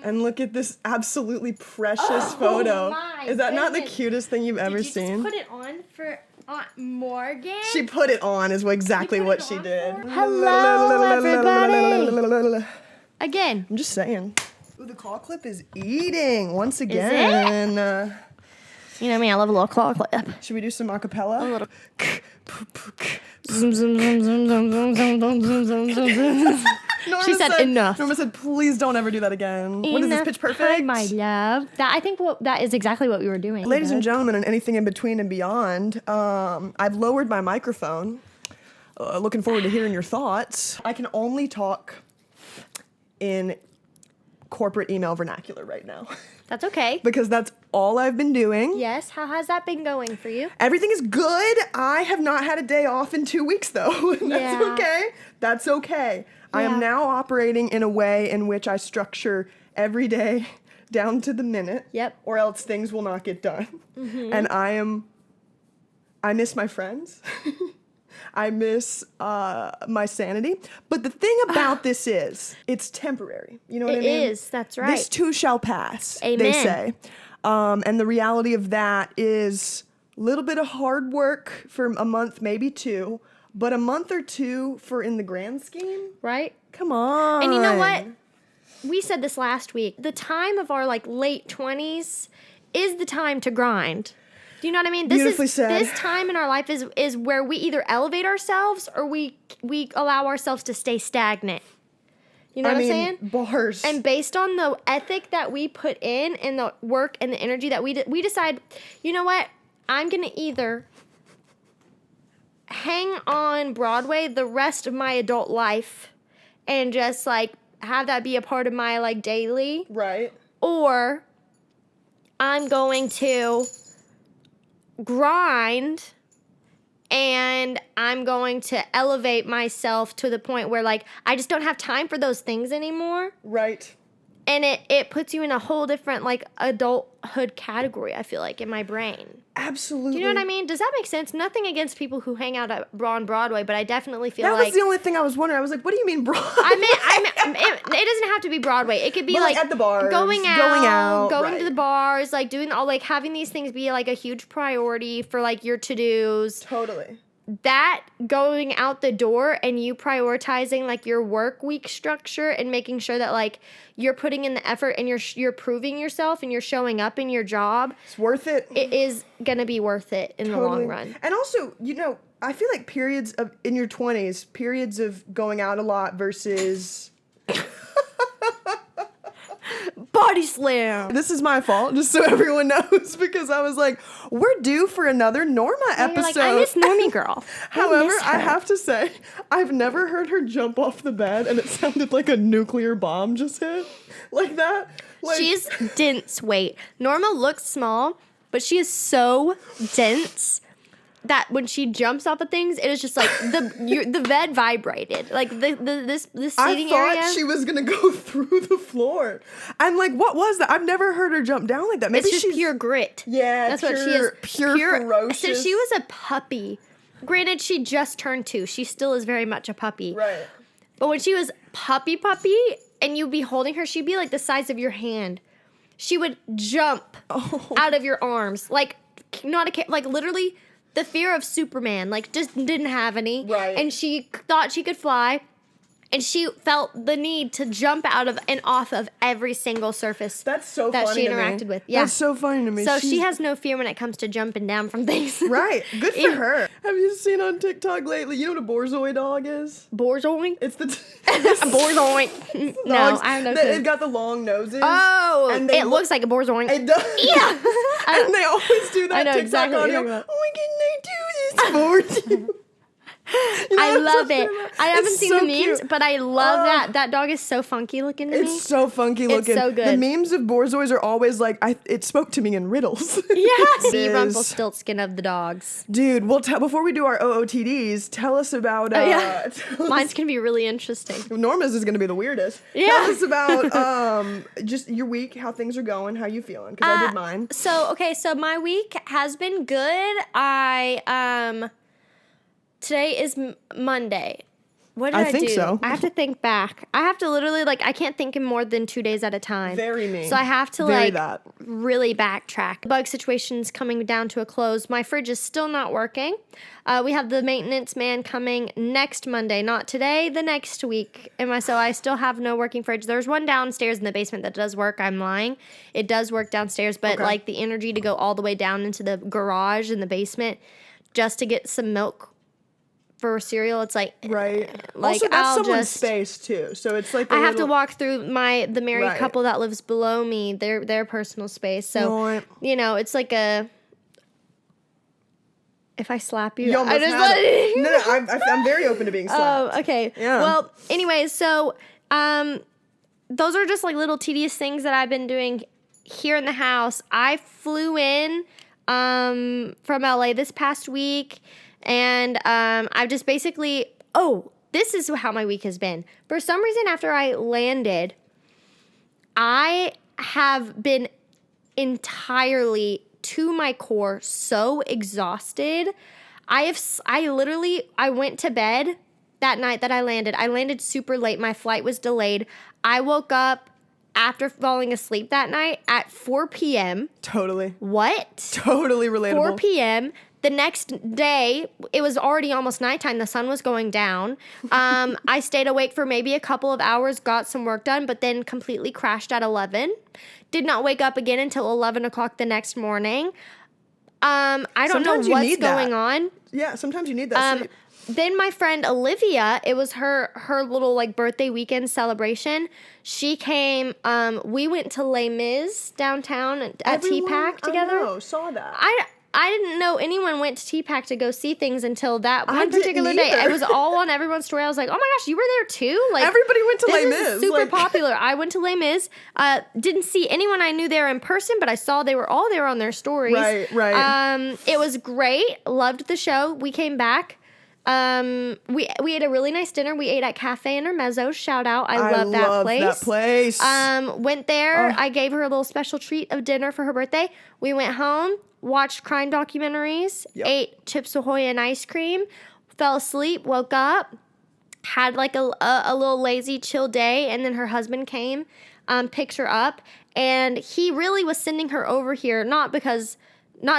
And look at this absolutely precious photo. My Is that not the goodness. cutest thing you've ever Did you seen? just put it on for Aunt Morgan? She put it on is exactly put what it she on did. for Hello, everybody. I'm Again. just saying. Ooh, the claw clip is eating once again. You know me, I love a little claw clip. Should we do some acapella? A little. Zoom, zoom, zoom, zoom, zoom, zoom, zoom, zoom, zoom, zoom, zoom. She said enough. Norma said, please don't ever do that again. What is this, Pitch Perfect? Hi, my love. I think that is exactly what we were doing. Ladies and gentlemen, and anything in between and beyond, I've lowered my microphone. Looking forward to hearing your thoughts. I can only talk in corporate email vernacular right now. That's okay. Because that's all I've been doing. Yes, how has that been going for you? Everything is good. I have not had a day off in 2 weeks, though. That's okay. That's okay. I am now operating in a way in which I structure every day down to the minute. Yep. Or else things will not get done. Mm-hmm. And I miss my friends. I miss my sanity. But the thing about this is, it's temporary. You know what I mean? It is. That's right. This too shall pass, Amen. they say. And the reality of that is a little bit of hard work for a month, maybe two. But a month or two for in the grand scheme? Right? Come on. And you know what? We said this last week. The time of our late 20s is the time to grind. Do you know what I mean? Beautifully said. This time in our life is where we either elevate ourselves or we allow ourselves to stay stagnant. You know what I'm saying? Bars. And based on the ethic that we put in and the work and the energy that we decide, you know what? I'm going to either hang on Broadway the rest of my adult life and just have that be a part of my daily. Right. Or I'm going to grind and I'm going to elevate myself to the point where I just don't have time for those things anymore. Right. And it puts you in a whole different adulthood category, I feel like, in my brain. Absolutely. Do you know what I mean? Does that make sense? Nothing against people who hang out on Broadway, but I definitely feel that was the only thing I was wondering. I was like, what do you mean Broadway? I mean, it doesn't have to be Broadway. It could be at the bars. going out, going right. to the bars, doing all having these things be a huge priority for your to-dos. Totally. That going out the door and you prioritizing your work week structure and making sure that you're putting in the effort and you're proving yourself and you're showing up in your job. It's worth it. It is gonna be worth it in the long run. And also, I feel like periods in your 20s, periods of going out a lot versus Body slam. This is my fault, just so everyone knows, because I was like, we're due for another Norma episode. I miss Normie girl. However, I have to say, I've never heard her jump off the bed and it sounded like a nuclear bomb just hit. Like that. She's dense. Wait. Norma looks small, but she is so dense that when she jumps off of things, it is just the bed vibrated. This seating area. I thought she was gonna go through the floor. I'm like, what was that? I've never heard her jump down like that. Maybe it's just pure grit. Yeah, that's what she is. Pure ferocious. Since she was a puppy, granted, she just turned 2. She still is very much a puppy. Right. But when she was puppy, and you'd be holding her, she'd be the size of your hand. She would jump out of your arms, literally. The fear of Superman, just didn't have any. Right. And she thought she could fly. And she felt the need to jump out of and off of every single surface that she interacted with. Yeah. That's so funny to me. So she has no fear when it comes to jumping down from things. Right. Good for her. Have you seen on TikTok lately, you know what a Borzoi dog is? Borzoi? It's the... Borzoi. No, I have no clue. It's got the long noses. Oh, and it looks like a Borzoi. It does. Yeah. And they always do that TikTok exactly audio. Oh, can they do this for you? I love it. I haven't seen so the memes, cute. but I love that. That dog is so funky looking to me. It's so funky looking. It's so good. The memes of Borzois are always it spoke to me in riddles. Yes. The Rumpelstiltskin of the dogs. Dude, well, before we do our OOTDs, tell us about... Mine's going to be really interesting. Norma's is going to be the weirdest. Yeah. Tell us about just your week, how things are going, how you feeling, because I did mine. So my week has been good. Today is Monday. What did I I think do? so. I have to think back. I have to literally I can't think in more than 2 days at a time. Very me. So I have to Very that. really backtrack. Bug situation's coming down to a close. My fridge is still not working. We have the maintenance man coming next Monday, not today, the next week. So I still have no working fridge. There's one downstairs in the basement that does work. I'm lying. It does work downstairs, but Okay. the energy to go all the way down into the garage in the basement just to get some milk for cereal, it's Right. Like, Also, that's I'll someone's just- space too. So it's like I have to walk through the married Right. couple that lives below me, their personal space. So Right. it's like a. If I slap you, You almost I just had it. No, I'm very open to being slapped. Oh, okay. Yeah. Well, anyways, so those are just little tedious things that I've been doing here in the house. I flew in from LA this past week, and I've just basically. Oh, this is how my week has been. For some reason, after I landed, I have been entirely to my core so exhausted. I went to bed that night that I landed. I landed super late. My flight was delayed. I woke up after falling asleep that night at 4 p.m. Totally. What? Totally relatable. 4 p.m. The next day, it was already almost nighttime. The sun was going down. I stayed awake for maybe a couple of hours, got some work done, but then completely crashed at 11. Did not wake up again until 11 o'clock the next morning. I don't Sometimes know you what's need that. going on. Yeah, sometimes you need that sleep. Then my friend Olivia, it was her little birthday weekend celebration. She came. We went to Les Mis downtown at TPAC together. I know, saw that. I didn't know anyone went to TPAC to go see things until that I one didn't particular day. either. It was all on everyone's story. I was like, oh my gosh, you were there too? Everybody went to Les this is Mis, super popular. I went to Les Mis. Didn't see anyone I knew there in person, but I saw they were all there on their stories. Right. It was great. Loved the show. We came back. We ate a really nice dinner. We ate at Cafe Intermezzo. Shout out. I love that place. Went there. Oh. I gave her a little special treat of dinner for her birthday. We went home, watched crime documentaries, Yep. ate Chips Ahoy and ice cream, fell asleep, woke up, had a little lazy chill day, and then her husband came, picked her up, and he really was sending her over here, not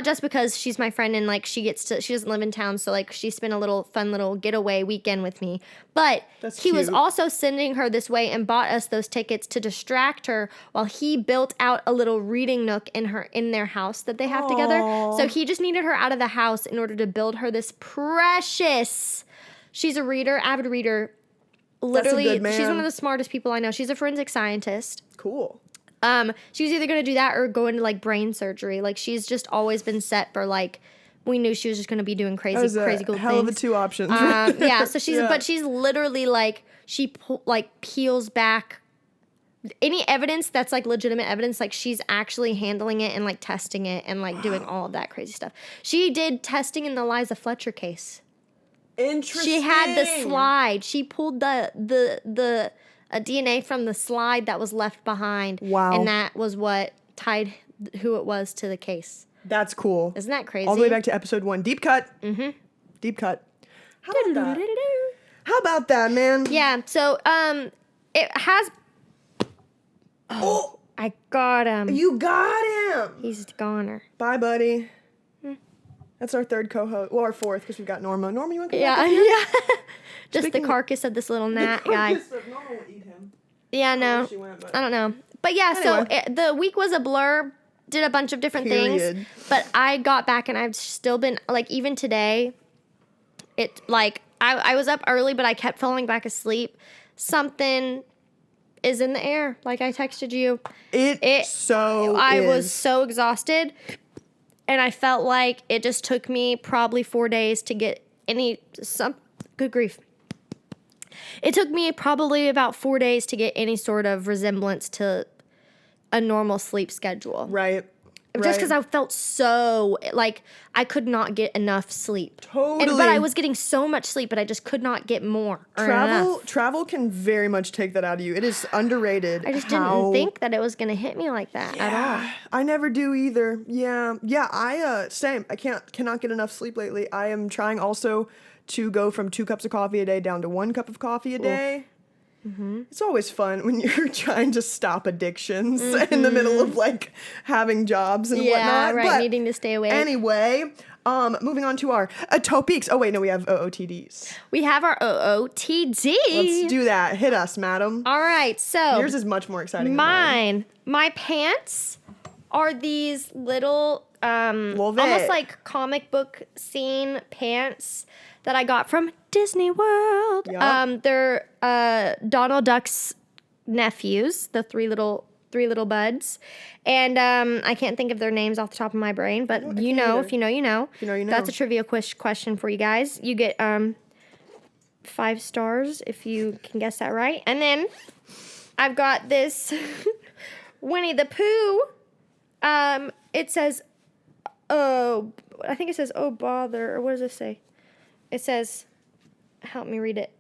just because she's my friend and she doesn't live in town, so she spent a little fun little getaway weekend with me, but That's he was cute. also sending her this way and bought us those tickets to distract her while he built out a little reading nook in their house that they have together. Aw. So he just needed her out of the house in order to build her this precious. She's a reader, avid reader. Literally, good man. she's one of the smartest people I know. She's a forensic scientist. Cool. She was either going to do that or go into brain surgery. She's just always been set for we knew she was just going to be doing That crazy was a cool hell of a things. two options. Yeah, so she's Yeah. but she's literally peels back any evidence that's legitimate evidence. She's actually handling it and testing it and doing all of that crazy stuff. She did testing in the Liza Fletcher case. Interesting. She had the slide. She pulled the DNA from the slide that was left behind. Wow. And that was what tied who it was to the case. That's cool. Isn't that crazy? All the way back to episode 1. Deep cut. Mm-hmm. Deep cut. How about that? How about that, man? Yeah, so it has Oh, I got him. you got him. He's goner. Bye, buddy. That's our third co-host. Well, our fourth, because we've got Norma. Norma, you want to come Yeah, back up here? yeah. Just Speaking the of- carcass of this little gnat guy. Norma will eat him. Yeah, no. where she went, but- I don't know. But yeah, Anyway. so the week was a blur. Did a bunch of different Period. things. But I got back and I've still been, even today, I was up early, but I kept falling back asleep. Something is in the air. I texted you. It so I is. was so exhausted. And I felt like it just took me probably 4 days to get good grief. It took me probably about 4 days to get any sort of resemblance to a normal sleep schedule. Right. Just because I felt so, I could not get enough sleep. Totally. But I was getting so much sleep, but I just could not get more. or enough. Travel can very much take that out of you. It is underrated. I just how- didn't think that it was going to hit me like that at all. I never do either. Yeah. I same. I cannot get enough sleep lately. I am trying also to go from 2 cups of coffee a day down to 1 cup of coffee a day. It's always fun when you're trying to stop addictions in the middle of like having jobs and Yeah, whatnot. right. But Needing to stay awake. anyway, moving on to our topics. Oh wait, no, we have OOTDs. We have our OOTD. Let's do that. Hit us, madam. All right, so Yours is much more exciting than mine. my pants are these little Love almost it. like comic book scene pants that I got from Disney World. Yup. They're Donald Duck's nephews, the three little buds, and I can't think of their names off the top of my brain, but can't you know, either. if you know, you know. you know, you know. That's a trivia question for you guys. You get 5 stars if you can guess that right. And then I've got this Winnie the Pooh. It says, oh, I think it says, oh bother, or what does it say? It says, help me read it.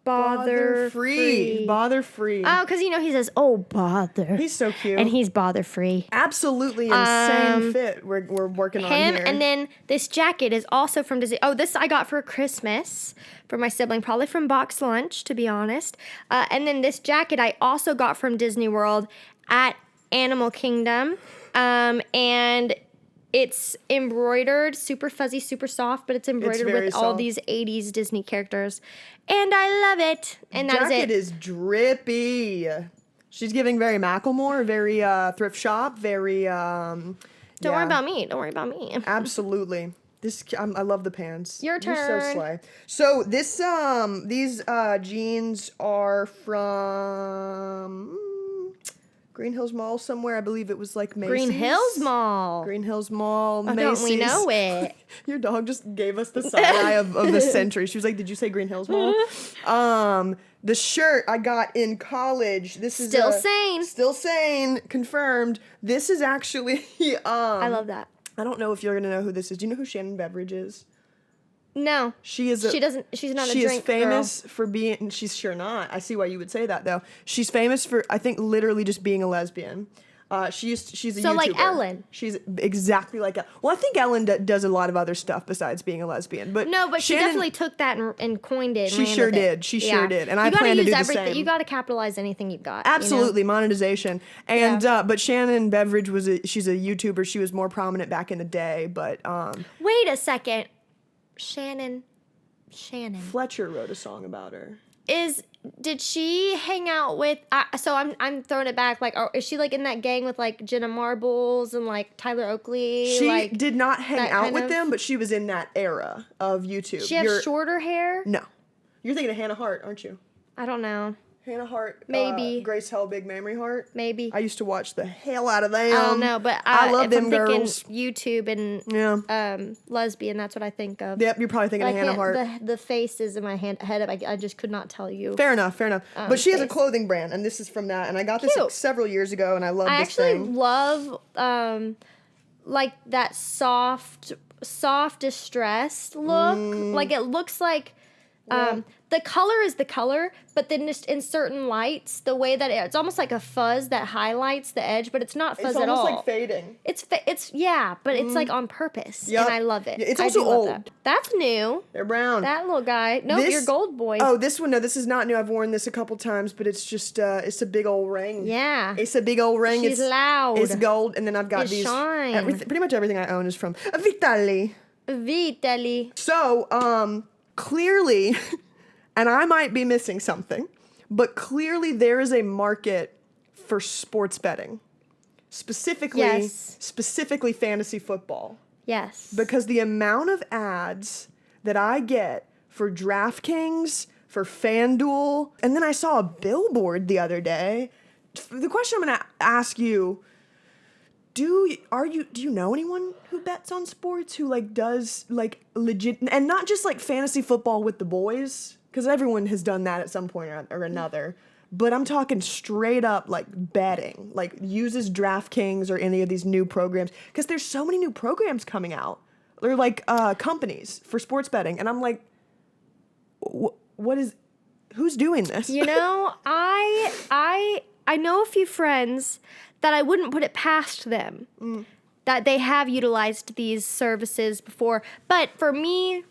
Bother free. Bother free. Oh, because he says, oh bother. He's so cute. And he's bother free. Absolutely insane fit. We're working on Him, here. and then this jacket is also from Disney. Oh, this I got for Christmas for my sibling, probably from Box Lunch, to be honest. And then this jacket I also got from Disney World at Animal Kingdom. And it's embroidered, super fuzzy, super soft, but it's embroidered very with all soft. these 80s Disney characters. And I love it. And that jacket is it. is drippy. She's giving very Macklemore, very thrift shop, very. Don't worry about me. Don't worry about me. Absolutely. I love the pants. Your You're so turn. slay. So these jeans are from Green Hills Mall somewhere. I believe it was like Macy's. Green Hills Mall. Green Hills Mall, Oh, Macy's. don't we know it? Your dog just gave us the side eye of the century. She was like, "Did you say Green Hills Mall?" The shirt I got in college. This is Still sane. Still sane. Confirmed. This is actually. I love that. I don't know if you're gonna know who this is. Do you know who Shannon Beveridge is? No. She is. She's not a She drink is famous for being. She's sure not. I see why you would say that though. She's famous for, I think, literally just being a lesbian. She's a So, YouTuber. like Ellen. She's exactly like. Well, I think Ellen does a lot of other stuff besides being a lesbian. But No, but she Shannon- definitely took that and coined it. And She ran sure with it. did. She sure did. And I you gotta plan to use do the everything. same. You got to capitalize anything you've got. you know? Absolutely, monetization. And but Shannon Beveridge she's a YouTuber. She was more prominent back in the day, but Wait a second. Shannon. Fletcher wrote a song about her. Did she hang out with? So I'm throwing it back. Like, is she like in that gang with like Jenna Marbles and like Tyler Oakley? She like, did not hang that out kind with of- them, but she was in that era of YouTube. She has shorter hair. No. You're thinking of Hannah Hart, aren't you? I don't know. Hannah Hart. Maybe. Grace Helbig, Mamrie Hart. Maybe. I used to watch the hell out of them. I don't know, but I love if them I'm girls. thinking YouTube and Yeah. lesbian, that's what I think of. Yep, you're probably thinking I of Hannah can't- Hart. The face is in my head. I just could not tell you. Fair enough. But she has a face. clothing brand, and this is from that. And I got this Cute. like, several years ago, and I love I this actually thing. love like that soft distressed look. Like it looks like the color is the color, but then just in certain lights, the way that it's almost like a fuzz that highlights the edge, but it's not fuzz It's at almost all. like fading. It's but it's like on purpose, Yup. and I love it. Yeah, it's I also do love old. that. That's new. They're brown. That little guy. No, This- you're gold boy. Oh, this one. No, this is not new. I've worn this a couple times, but it's just it's a big old ring. Yeah. It's a big old ring. She's it's loud. It's gold, and then I've got It these. shines. Pretty much everything I own is from Vitali. Vitali. So, clearly, and I might be missing something, but clearly there is a market for sports betting, Yes. specifically fantasy football, Yes. because the amount of ads that I get for DraftKings, for FanDuel, and then I saw a billboard the other day. The question I'm going to ask you: Do you know anyone who bets on sports, who like does like legit, and not just like fantasy football with the boys, because everyone has done that at some point or another, but I'm talking straight up like betting, like uses DraftKings or any of these new programs, because there's so many new programs coming out. They're like companies for sports betting, and I'm like, who's doing this? You know, I know a few friends that I wouldn't put it past them that they have utilized these services before. But for me,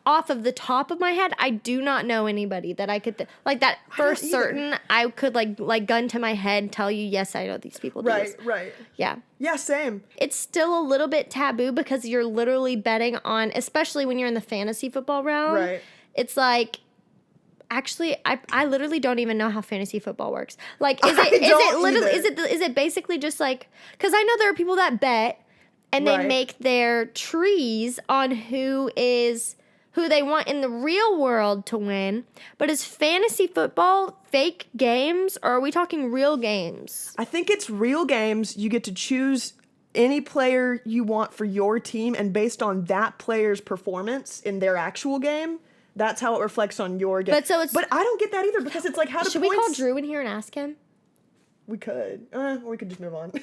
off of the top of my head, I do not know anybody that I could like that for don't either. certain. I could like gun to my head tell you, yes, I know these people. Do this. Right. Yeah. Yeah, same. It's still a little bit taboo because you're literally betting on, especially when you're in the fantasy football realm. Right. It's like, actually, I literally don't even know how fantasy football works. Like, is I it don't literally either. is it basically just like, because I know there are people that bet and they Right. make their trees on who they want in the real world to win. But is fantasy football fake games, or are we talking real games? I think it's real games. You get to choose any player you want for your team, and based on that player's performance in their actual game, that's how it reflects on your game. But so it's- But I don't get that either because it's like how do Should points... we call Drew in here and ask him? We could. Or we could just move on.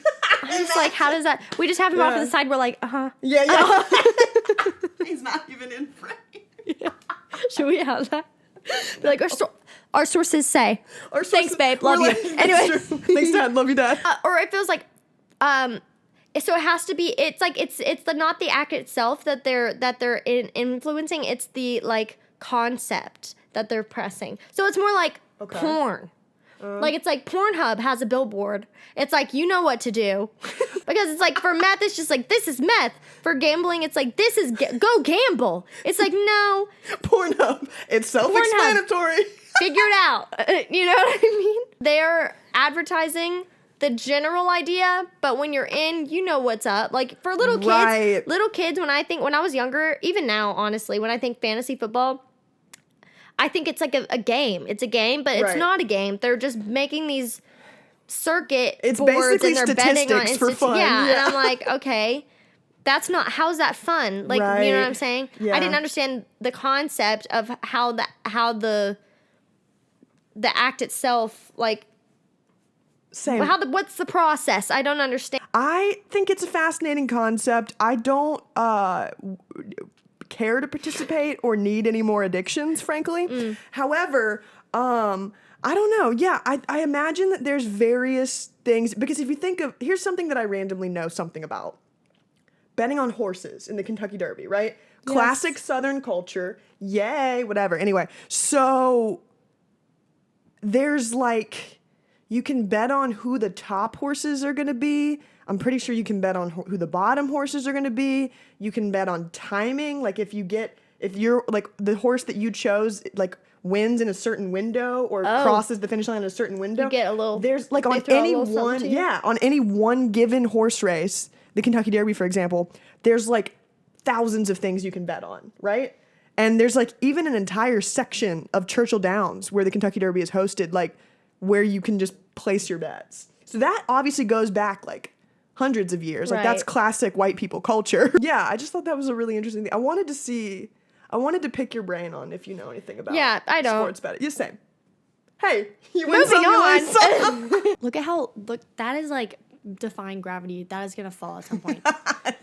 I'm just like, how does that? We just have him off to Yeah. the side. We're like, yeah. He's not even in frame. Should we have that? Be like, our sources say. Our Thanks, sources- babe. we're Love you. like- Anyway. Thanks, Dad. Love you, Dad. Or it feels like, so it has to be. It's like it's the not the act itself that they're influencing. It's the like concept that they're pressing. So it's more like Okay. porn. Like it's like Pornhub has a billboard. It's like you know what to do because it's like for meth it's just like this is meth. For gambling it's like this is go gamble. It's like no, Pornhub. It's self-explanatory. figure it out. You know what I mean? They're advertising the general idea, but when you're in, you know what's up. Like for little kids, Right. when I was younger, even now, honestly, when I think fantasy football, I think it's like a game. It's a game, but it's Right. not a game. They're just making these circuit It's boards basically and they're betting on statistics for fun. Yeah, Yeah. and I'm like, okay. That's not, how's that fun? Like, you know Right. what I'm saying? Yeah. I didn't understand the concept of how the act itself, like, Same. what's the process? I don't understand. I think it's a fascinating concept. I don't care to participate or need any more addictions, frankly. However, I don't know. Yeah, I imagine that there's various things, because if you think of, here's something that I randomly know something about. Betting on horses in the Kentucky Derby, right? Yes. Classic Southern culture. Yay, whatever. Anyway, so there's like, you can bet on who the top horses are going to be. I'm pretty sure you can bet on who the bottom horses are going to be. You can bet on timing. Like if you're like the horse that you chose, like wins in a certain window or crosses the finish line in a certain window. You get a little, There's like they on throw a any little something one, to you? yeah, on any one given horse race, the Kentucky Derby, for example, there's like thousands of things you can bet on, right? And there's like even an entire section of Churchill Downs where the Kentucky Derby is hosted, like where you can just place your bets. So that obviously goes back like hundreds of years. Like that's Right. classic white people culture. Yeah, I just thought that was a really interesting thing. I wanted to pick your brain on if you know anything about Yeah, I don't. sports betting. You same. Hey, you win Moving some, you lose some. Look, that is like defying gravity. That is going to fall at some point.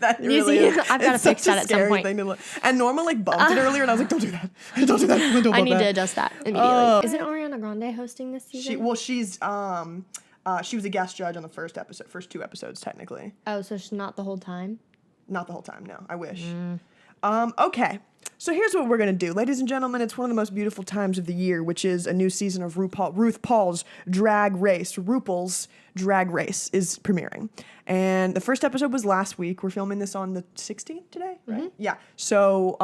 That You really see, is. I've gotta It's fix such a that at some scary point. thing to look. And Norma like bumped it earlier, and I was like, "Don't do that! Don't do that! Don't do I need that." to adjust that immediately. Isn't Ariana Grande hosting this season? She was a guest judge on the first two episodes technically. Oh, so she's not the whole time? Not the whole time, no. I wish. Mm. Okay. So here's what we're gonna do, ladies and gentlemen. It's one of the most beautiful times of the year, which is a new season of Ruth Paul's Drag Race. RuPaul's Drag Race is premiering, and the first episode was last week. We're filming this on the 16th today, right? Yeah. So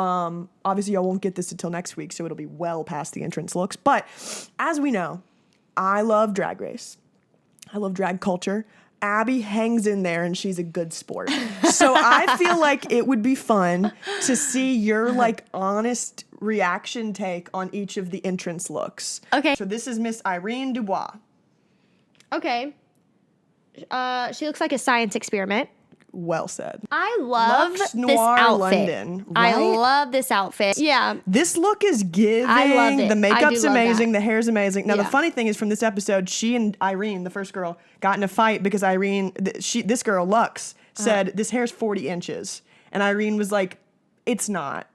obviously y'all won't get this until next week, so it'll be well past the entrance looks. But as we know, I love Drag Race. I love drag culture. Abby hangs in there and she's a good sport. So I feel like it would be fun to see your like honest reaction take on each of the entrance looks. Okay. So this is Miss Irene Dubois. Okay. She looks like a science experiment. Well said. I love Lux this Noir outfit. London, I right? love this outfit. Yeah. This look is giving. I love it. The I makeup's do love amazing. that. The hair's amazing. Now the Yeah. funny thing is, from this episode, she and Irene, the first girl, got in a fight because this girl Lux said this hair's 40 inches, and Irene was like, "It's not.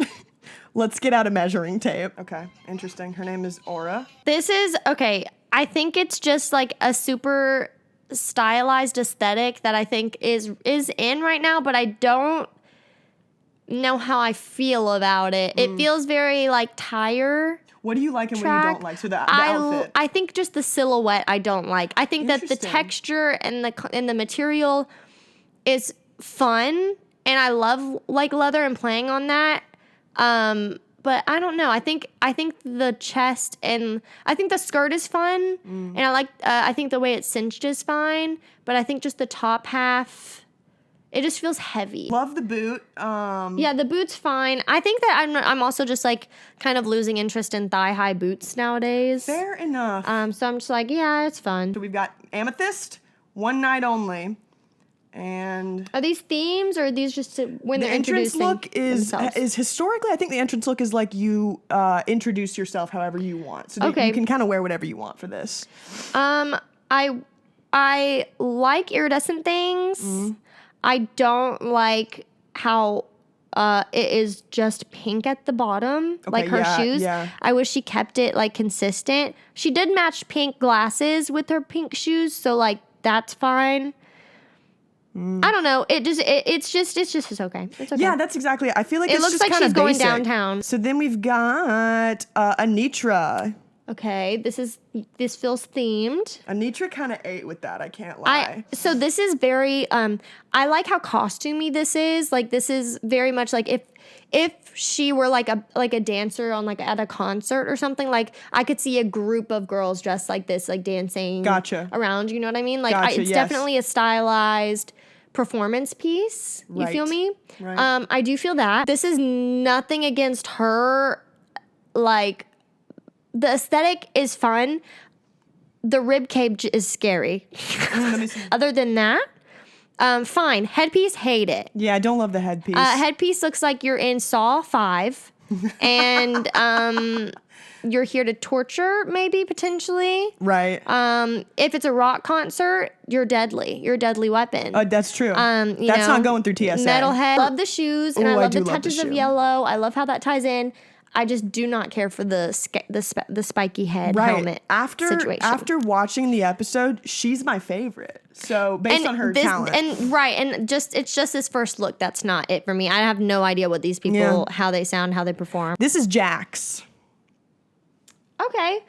Let's get out a measuring tape." Okay, interesting. Her name is Aura. This is, okay, I think it's just like a super stylized aesthetic that I think is in right now, but I don't know how I feel about it. It feels very like tire. What do you like and what track. you don't like? So the outfit. I think just the silhouette I don't like. I think that the Interesting. texture and the material is fun, and I love like leather and playing on that. But I don't know. I think the chest and I think the skirt is fun, and I think the way it's cinched is fine. But I think just the top half, it just feels heavy. Love the boot. Yeah, the boot's fine. I think that I'm also just like kind of losing interest in thigh high boots nowadays. Fair enough. So I'm just like, yeah, it's fun. So we've got Amethyst, one night only. And Are these themes or are these just when the they're entrance introducing look themselves? is historically, I think the entrance look is like you introduce yourself however you want. So Okay. you can kind of wear whatever you want for this. I like iridescent things. I don't like how it is just pink at the bottom, like her yeah, shoes. yeah. I wish she kept it like consistent. She did match pink glasses with her pink shoes, so like that's fine. I don't know. It's just it's okay. It's okay. Yeah, that's exactly it. I feel like It it's looks just like kinda she's going basic. downtown. So then we've got Anitra. Okay, this feels themed. Anitra kind of ate with that. I can't lie. So this is very I like how costumey this is. Like this is very much like if she were like a dancer on like at a concert or something, like I could see a group of girls dressed like this, like dancing Gotcha. around, you know what I mean? Like Gotcha, it's yes. definitely a stylized performance piece. You feel Right, me? right. I do feel that. This is nothing against her, like the aesthetic is fun. The rib cage is scary. Let me see. Other than that, fine. Headpiece, hate it. Yeah, I don't love the headpiece. Headpiece looks like you're in Saw 5. And you're here to torture, maybe, potentially. right. If it's a rock concert, you're deadly. You're a deadly weapon. That's true. You That's know, not going through TSA. Metalhead. Love the shoes, and Ooh, I I love do the love the touches of shoe. yellow. I love how that ties in. I just do not care for the spiky head helmet situation. After watching the episode, she's my favorite. So based on her talent. And it's just this first look that's not it for me. I have no idea what these people, Yeah. how they sound, how they perform. This is Jax. Okay.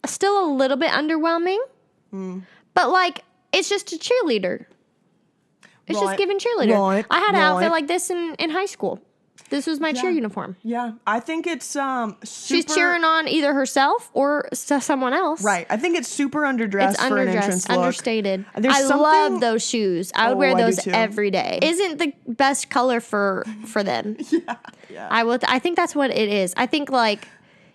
Still a little bit underwhelming. But like it's just a cheerleader. It's Right. just giving cheerleader. Right. I had an Right. outfit like this in high school. This was my cheer uniform. Yeah, I think it's super, She's cheering on either herself or someone else. Right, I think it's super underdressed It's for an entrance underdressed, look. understated. There's I something- love those shoes. I would Oh, wear I do those too. every day. Isn't the best color for them? Yeah. I think that's what it is. I think like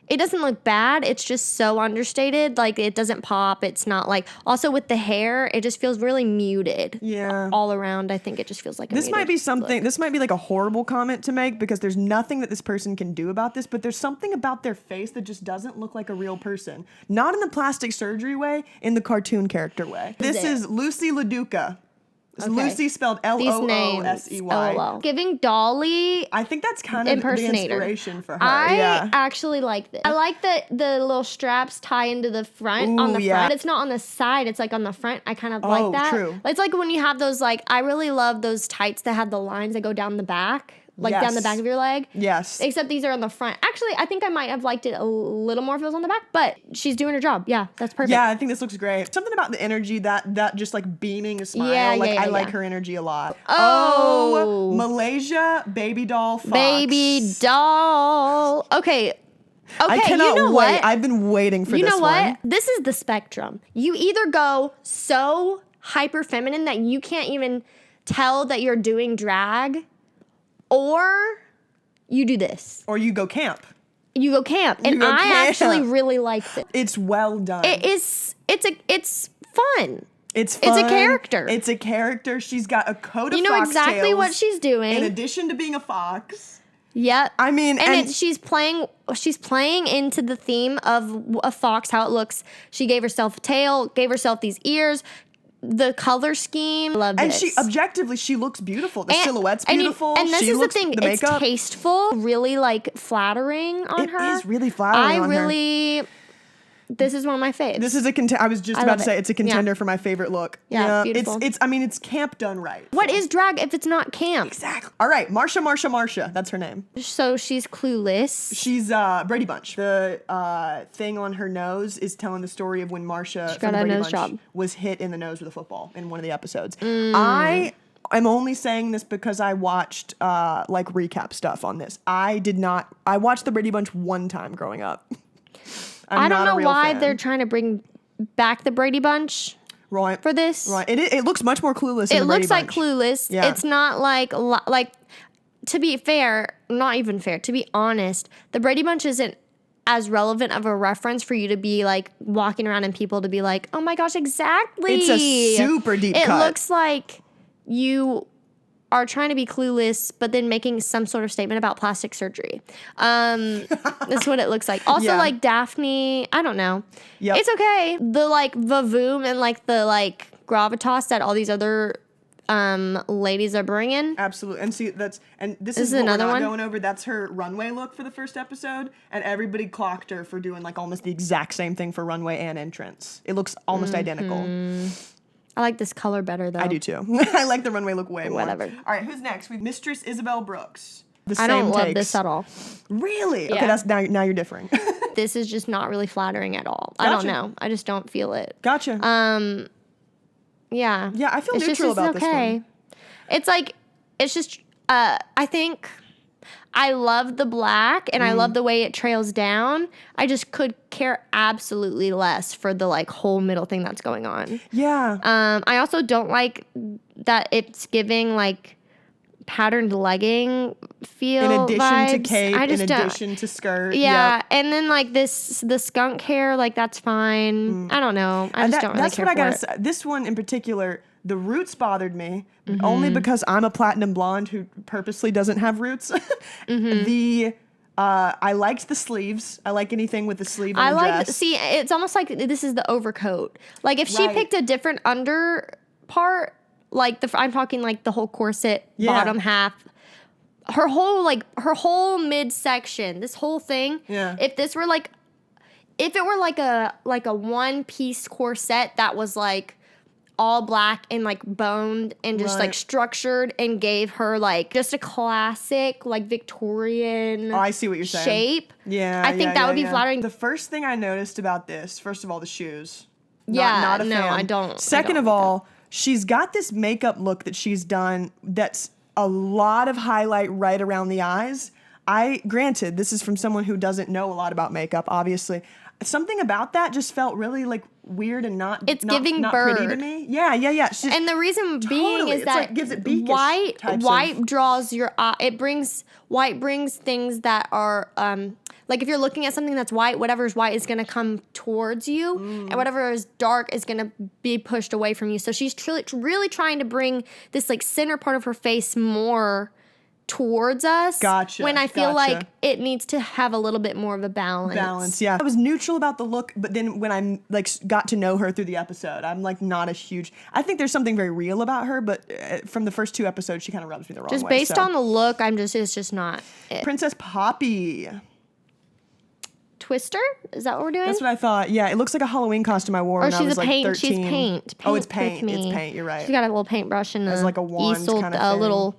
it doesn't look bad. It's just so understated. Like it doesn't pop. It's not like also with the hair, it just feels really muted. Yeah. All around, I think it just feels like a This might muted be something. look. This might be like a horrible comment to make because there's nothing that this person can do about this. But there's something about their face that just doesn't look like a real person. Not in the plastic surgery way, in the cartoon character way. This it? is Lucy LaDuca. It's Okay. Lucy spelled These names. Loosey. LOL. Giving Dolly. I think that's kind of the Impersonator. inspiration for her. I yeah. actually like this. I like the little straps tie into the front on Ooh, the yeah. front. It's not on the side. It's like on the front. I kind of like that. True. It's like when you have those like I really love those tights that have the lines that go down the back, like down the Yes. back of your leg. Yes. Except these are on the front. Actually, I think I might have liked it a little more if it was on the back, but she's doing her job. Yeah, that's perfect. Yeah, I think this looks great. Something about the energy, that just like beaming a smile. Yeah, like yeah, I yeah, like yeah. her energy a lot. Oh. Malaysia baby doll Fox. Baby doll. Okay. I Okay, cannot you know wait. what? I've been waiting for You this know what? one. This is the spectrum. You either go so hyper feminine that you can't even tell that you're doing drag, or you do this. Or you go camp. You go camp. And go I camp. actually really like this. It's well done. It's fun. It's it's a fun. character. It's a character. She's got a coat of You know exactly foxtails what she's doing. in addition to being a fox. Yep. I mean, and- she's playing into the theme of a fox, how it looks. She gave herself a tail, gave herself these ears, the color scheme. Love And this. she objectively she looks beautiful. The silhouette's and beautiful. And this she is the looks, thing. The It's makeup. tasteful, really like flattering on It her. is really flattering I on her. really This is one of my faves. This is I was just I about love to say it. it's a contender for my favorite look. Yeah, beautiful. It's I mean, it's camp done right. What is drag if it's not camp? Exactly. All right, Marsha. That's her name. So she's clueless. She's Brady Bunch. The thing on her nose is telling the story of when Marsha from got the a Brady nose Bunch job. was hit in the nose with a football in one of the episodes. I'm only saying this because I watched like recap stuff on this. I watched the Brady Bunch one time growing up. I don't know why fan. they're trying to bring back the Brady Bunch right for this. Right. It looks much more clueless. In It the Brady looks like Bunch. Clueless. Yeah. It's not like to be fair, not even fair. To be honest, the Brady Bunch isn't as relevant of a reference for you to be like walking around and people to be like, oh my gosh, exactly. It's a super deep It cut. looks like you are trying to be clueless, but then making some sort of statement about plastic surgery. That's what it looks like. Also, Yeah. like Daphne, I don't know. Yep. It's okay. The like vavoom and like the like gravitas that all these other ladies are bringing. Absolutely. And see, this This is is what another we're not one? going over. That's her runway look for the first episode, and everybody clocked her for doing like almost the exact same thing for runway and entrance. It looks almost identical. I like this color better though. I do too. I like the runway look way more. Whatever. All right, who's next? We've Mistress Isabel Brooks. The I same don't love takes. this at all. Really? Okay, Yeah. that's now you're differing. This is just not really flattering at all. I don't Gotcha. know. I just don't feel it. Gotcha. Yeah. Yeah, I feel It's neutral just about this one. It's like, it's just, I think I love the black and I love the way it trails down. I just could care absolutely less for the like whole middle thing that's going on. Yeah. I also don't like that it's giving like patterned legging feel in addition to vibes. cape, I in just don't. addition to skirt. Yeah, Yep. and then like the skunk hair, like that's fine. I don't know. I just don't really That's care what I for gotta it. say. This one in particular, the roots bothered me only because I'm a platinum blonde who purposely doesn't have roots. I liked the sleeves. I like anything with the sleeve on I the like. dress. See, it's almost like this is the overcoat. Like if she Right. picked a different under part, like I'm talking like the whole corset Yeah. bottom half. Her whole midsection, this whole thing. Yeah. If it were like a one piece corset that was like all black and like boned and just Right. like structured and gave her like just a classic like Victorian Oh, I see what you're saying. shape. Yeah, I think that would be flattering. The first thing I noticed about this, first of all, the shoes. Yeah, not a no, fan. I don't- I Second don't of all, she's got this makeup look that she's done that's a lot of highlight right around the eyes. Granted, this is from someone who doesn't know a lot about makeup, obviously. Something about that just felt really like weird and not It's not, giving not pretty to bird. me. Yeah. She's, And the reason being Totally. is It's that like gives it beakish white types white of- draws your eye. White brings things that are like if you're looking at something that's white, whatever's white is gonna come towards you, and whatever is dark is gonna be pushed away from you. So she's really trying to bring this like center part of her face more towards us. Gotcha, When I feel gotcha. like it needs to have a little bit more of a balance. Yeah. I was neutral about the look, but then when I like got to know her through the episode, I'm like not a huge. I think there's something very real about her, but from the first 2 episodes, she kind of rubs me the wrong Just way. based so. on the look, it's just not it. Princess Poppy. Twister? Is that what we're doing? That's what I thought. Yeah, it looks like a Halloween costume I wore Or when I she's was a like paint. 13. She's paint. Oh, it's with paint. me. It's paint. You're right. She's got a little paintbrush and Has like a wand easel, kinda a thing. little.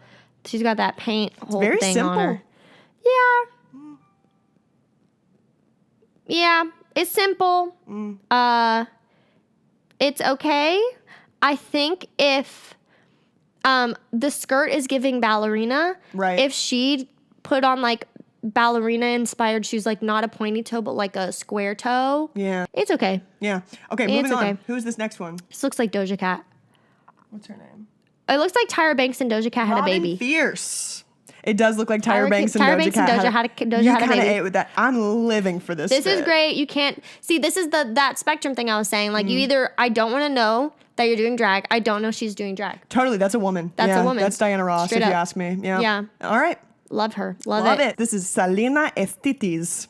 She's got that paint whole very thing simple. on her. Yeah. Yeah, it's simple. It's okay. I think if the skirt is giving ballerina, Right. if she put on like ballerina inspired shoes, like not a pointy toe but like a square toe, Yeah. it's okay. Yeah. Okay, moving on. okay. Who's this next one? This looks like Doja Cat. What's her name? It looks like Tyra Banks and Doja Cat had a Robin baby. Fierce. It does look like Tyra Tyra Banks and Tyra Doja Banks and Cat Doja had a- Doja you had a kinda baby. ate with that. I'm living for this. This is fit. great. You can't see. This is that spectrum thing I was saying. Like you Mm-hmm. either I don't want to know that you're doing drag. I don't know she's doing drag. Totally, that's a woman. That's a Yeah, woman. That's Diana Ross, Straight if you up. ask me. Yeah. Yeah. All right. Love her. Love Love it. it. This is Salina Estitis.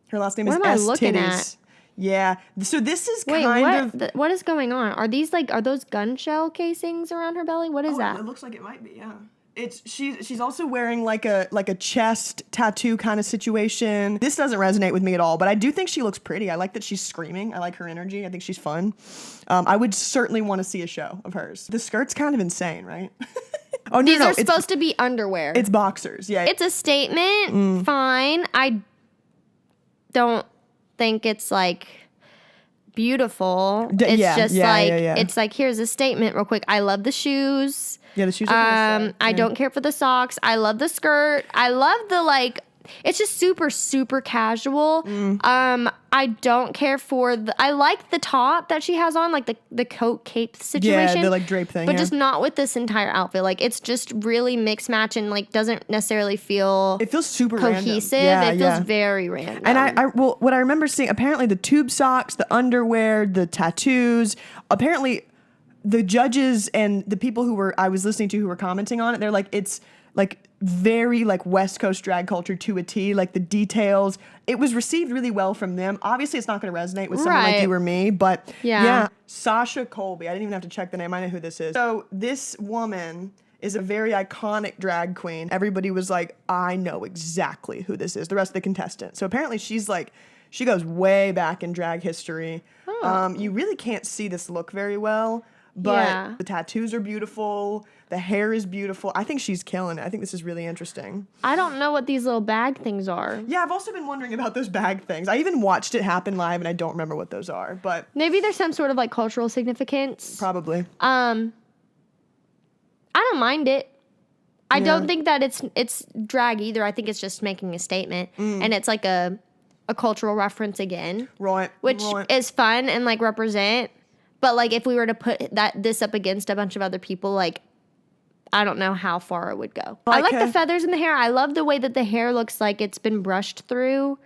Her last name What is am I S. looking Titties. at? Yeah. So this is Wait, kind of. what is going on? Are these are those gun shell casings around her belly? What is that? It looks like it might be. Yeah. She's also wearing like a chest tattoo kind of situation. This doesn't resonate with me at all, but I do think she looks pretty. I like that she's screaming. I like her energy. I think she's fun. I would certainly want to see a show of hers. The skirt's kind of insane, right? Oh no, These no, are supposed to be underwear. it's boxers. Yeah, It's a statement. Fine. I don't think it's like beautiful. It's just like it's like, here's a statement real quick. I love the shoes. Yeah, the shoes are kinda sick. I Yeah. don't care for the socks. I love the skirt. I love the like. It's just super, super casual. I don't care for the. I like the top that she has on, like the coat cape situation. Yeah, the like drape thing. But yeah. just not with this entire outfit. Like it's just really mix match and like doesn't necessarily feel It feels super cohesive. Random. It feels very random. And I well, what I remember seeing, apparently the tube socks, the underwear, the tattoos, apparently the judges and the people I was listening to who were commenting on it, they're like, it's like very like West Coast drag culture to a T, like the details. It was received really well from them. Obviously, it's not going to resonate with someone like Right. you or me, but Yeah. Sasha Colby. I didn't even have to check the name. I know who this is. So this woman is a very iconic drag queen. Everybody was like, I know exactly who this is. The rest of the contestants. So apparently she's like, she goes way back in drag history. You really can't see this look very well, but Yeah. the tattoos are beautiful. The hair is beautiful. I think she's killing it. I think this is really interesting. I don't know what these little bag things are. Yeah, I've also been wondering about those bag things. I even watched it happen live and I don't remember what those are, but Maybe there's some sort of like cultural significance. probably. I don't mind it. I don't think that it's drag either. I think it's just making a statement, and it's like a cultural reference again, Right. which right. is fun and like represent. But like if we were to put this up against a bunch of other people, like I don't know how far it would go. I like the feathers in the hair. I love the way that the hair looks like it's been brushed through.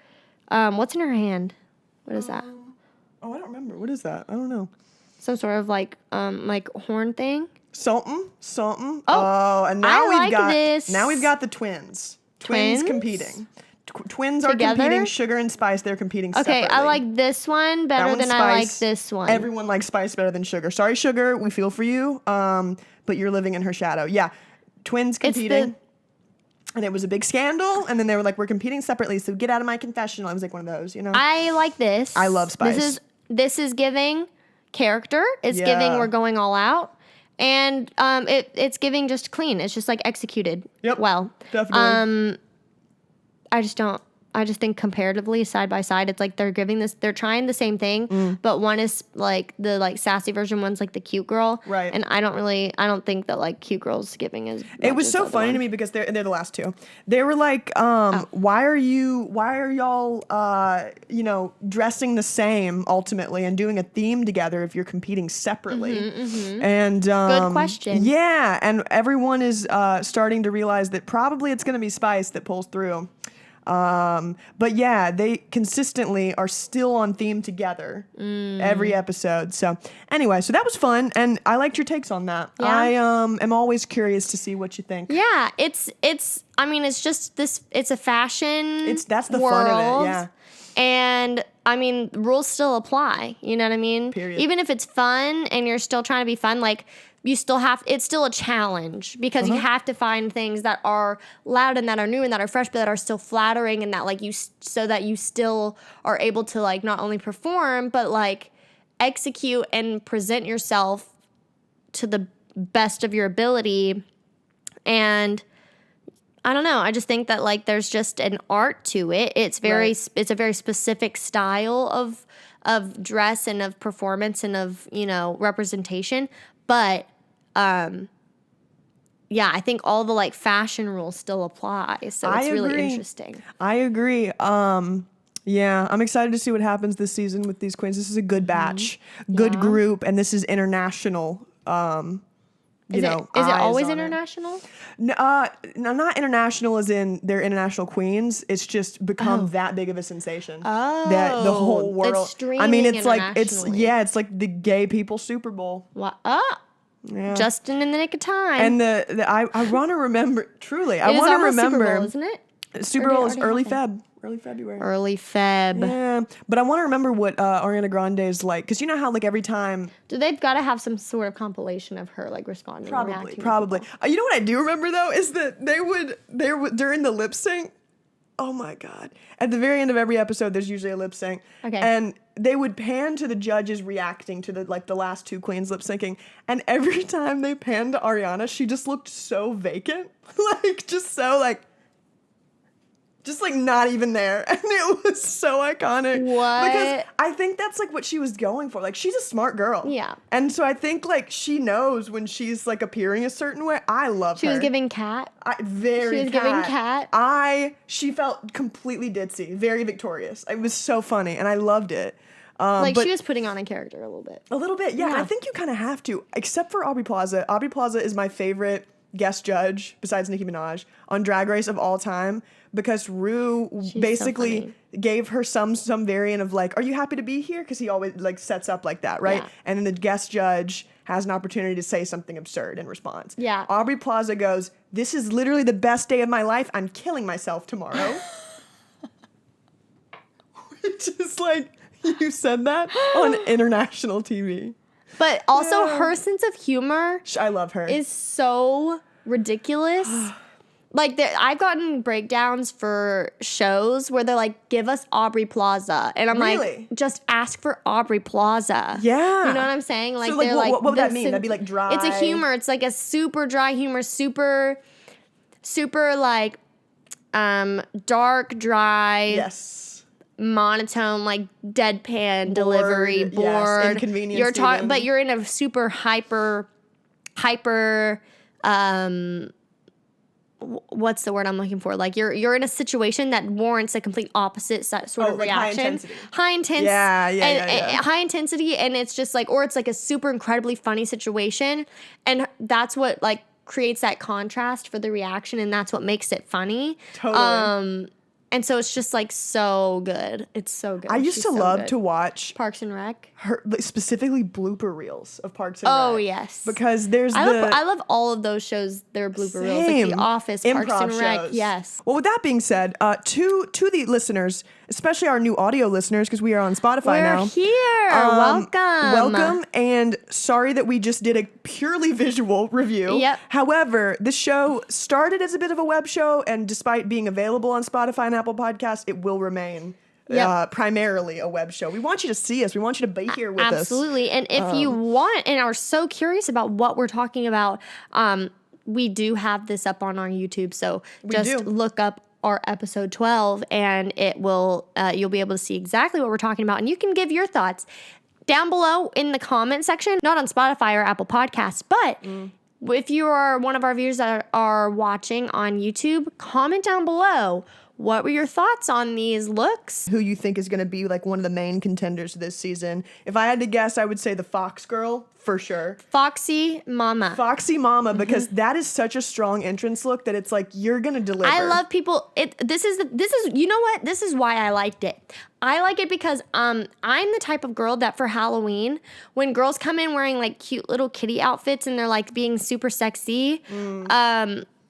What's in her hand? What is that? Oh, I don't remember. What is that? I don't know. Some sort of like horn thing. Something. Oh, and now I we've like got this. now we've got the twins. Twins Twins? competing. Twins are Together? competing. Sugar and Spice, they're competing Okay, separately. I like this one That better one's than I like Spice. this one. Everyone likes Spice better than Sugar. Sorry, Sugar, we feel for you. But you're living in her shadow. Yeah, twins competing. And it was a big scandal. And then they were like, we're competing separately, so get out of my confessional. I was like one of those, you know? I like this. I love Spice. This is giving character. It's Yeah. giving we're going all out. And it's giving just clean. It's just like executed Yep, well. definitely. I just think comparatively side by side, it's like they're trying the same thing, but one is like the like sassy version, one's like the cute girl. Right. And I don't think that like cute girl's giving as It much was as so the other funny to one. me because they're the last two. They were like, why are y'all dressing the same ultimately and doing a theme together if you're competing separately? And Good question. Yeah, and everyone is starting to realize that probably it's going to be Spice that pulls through. But yeah, they consistently are still on theme together every episode. So anyway, so that was fun, and I liked your takes on that. Yeah. I am always curious to see what you think. Yeah, it's just this. It's a fashion. That's the world, fun of it. Yeah. And I mean, rules still apply. You know what I mean? Period. Even if it's fun and you're still trying to be fun, like you still have. It's still a challenge because you have to find things that are loud and that are new and that are fresh, but that are still flattering and that like so that you still are able to like not only perform but like execute and present yourself to the best of your ability. And I don't know. I just think that like there's just an art to it. It's very it's a very specific style of dress and of performance and of, representation. But yeah, I think all the like fashion rules still apply. So it's really interesting. I agree. Yeah, I'm excited to see what happens this season with these queens. This is a good batch, good Yeah. group, and this is international. Is it eyes always on it. international? No, not international as in they're international queens. It's just become that big of a sensation. That the whole it's world. streaming it's like internationally. it's like the gay people Super Bowl. What? Yeah. Just in the nick of time. And I want to remember truly. I it is want to almost remember Super Bowl, isn't it? Super Or did it Bowl is already early happen? Early February. Early Feb. Yeah, but I want to remember what Ariana Grande is like, because you know how like every time. They've got to have some sort of compilation of her like responding. and reacting to Probably. people. You know what I do remember though is that they would during the lip sync. Oh my god! At the very end of every episode, there's usually a lip sync. Okay. And they would pan to the judges reacting to the last two queens lip syncing, and every time they panned to Ariana, she just looked so vacant, like just so like. Just like not even there. And it was so iconic. What? Because I think that's like what she was going for. Like she's a smart girl. Yeah. And so I think like she knows when she's like appearing a certain way. I love her. She was giving Cat. Very She was giving Cat. She felt completely ditzy, very victorious. It was so funny and I loved it. Like but she was putting on a character a little bit. a little bit, yeah. Yeah. I think you kind of have to, except for Aubrey Plaza. Aubrey Plaza is my favorite guest judge besides Nicki Minaj on Drag Race of all time, because Rue basically funny. gave her some variant of like, are you happy to be here? Because he always like sets up like that, right? Yeah. And then the guest judge has an opportunity to say something absurd in response. Yeah. Aubrey Plaza goes, this is literally the best day of my life. I'm killing myself tomorrow. Which is like, you said that on international TV. But also Yeah. her sense of humor I love her. is so ridiculous. Like I've gotten breakdowns for shows where they're like, give us Aubrey Plaza. And I'm Really? like, just ask for Aubrey Plaza. Yeah. You know what I'm saying? Like So, like, they're what- like what would that the mean? That'd be, like, dry? It's a humor. It's like a super dry humor, super like dark, dry, Yes. monotone, like deadpan delivery, yes, bored. inconvenience You're talking, even. but you're in a super hyper. What's the word I'm looking for? Like you're in a situation that warrants a complete opposite sort of like high reaction. intensity. High intense. Yeah, and high intensity, and it's just like, or it's like a super incredibly funny situation, and that's what like creates that contrast for the reaction, and that's what makes it funny. Totally. And so it's just like so good. It's so good. I used She's to so love good. to watch Parks and Rec. her, like, specifically blooper reels of Parks and Oh Rec. yes, Because there's I the love all of those shows. Their blooper reels, like Same. The Office, Improv Parks and Rec. shows. Yes. Well, with that being said, to the listeners, especially our new audio listeners, because we are on Spotify We're now. here. Welcome, and sorry that we just did a purely visual review. Yep. However, the show started as a bit of a web show, and despite being available on Spotify and Apple Podcasts, it will remain primarily a web show. We want you to see us. We want you to be here with us. Absolutely. And if you want and are so curious about what we're talking about, we do have this up on our YouTube. So just do. look up our episode 12 and it will you'll be able to see exactly what we're talking about, and you can give your thoughts down below in the comment section, not on Spotify or Apple Podcasts, but if you are one of our viewers that are watching on YouTube, comment down below. What were your thoughts on these looks? Who you think is going to be like one of the main contenders this season? If I had to guess, I would say the Fox Girl for sure. Foxy Mama. Foxy Mama, because that is such a strong entrance look that it's like you're gonna deliver. I love people. This is you know what? This is why I liked it. I like it because I'm the type of girl that for Halloween, when girls come in wearing like cute little kitty outfits and they're like being super sexy,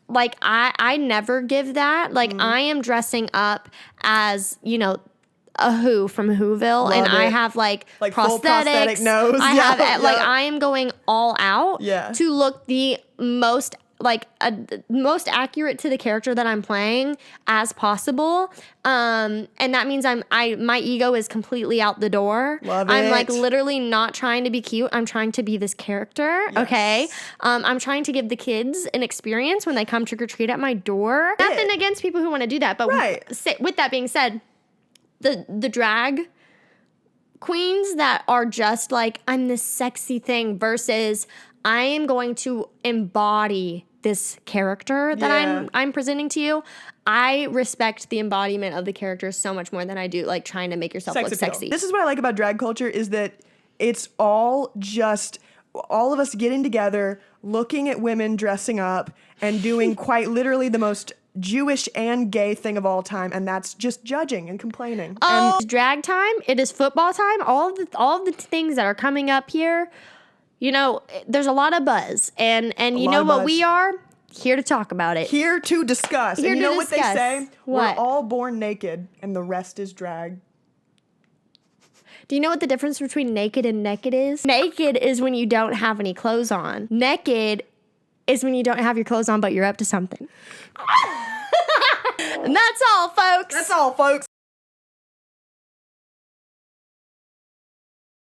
like I never give that. Like I am dressing up as, you know, a Who from Whoville, and Love I it. have like full prosthetic prosthetics. nose. I Yeah, have like yeah. I am going all out Yeah. to look the most most accurate to the character that I'm playing as possible. And that means my ego is completely out the door. Love I'm like it. literally not trying to be cute. I'm trying to be this character. Yes. Okay. I'm trying to give the kids an experience when they come trick or treat at my door. Yeah. Nothing against people who want to do that, but Right. with that being said, the drag queens that are just like, I'm this sexy thing versus I am going to embody this character that Yeah. I'm presenting to you. I respect the embodiment of the character so much more than I do like trying to make yourself Sex look appeal. sexy. This is what I like about drag culture is that it's all just all of us getting together, looking at women dressing up and doing quite literally the most Jewish and gay thing of all time, and that's just judging and complaining. Oh, it's drag time. It is football time. All of the things that are coming up here. You know, there's a lot of buzz, and you lot know of what buzz. we are Here to talk about it. Here to discuss. Here and you to know what they discuss. say? What? We're all born naked, and the rest is drag. Do you know what the difference between naked and naked is? Naked is when you don't have any clothes on. Naked is when you don't have your clothes on, but you're up to something. And that's all, folks. That's all, folks.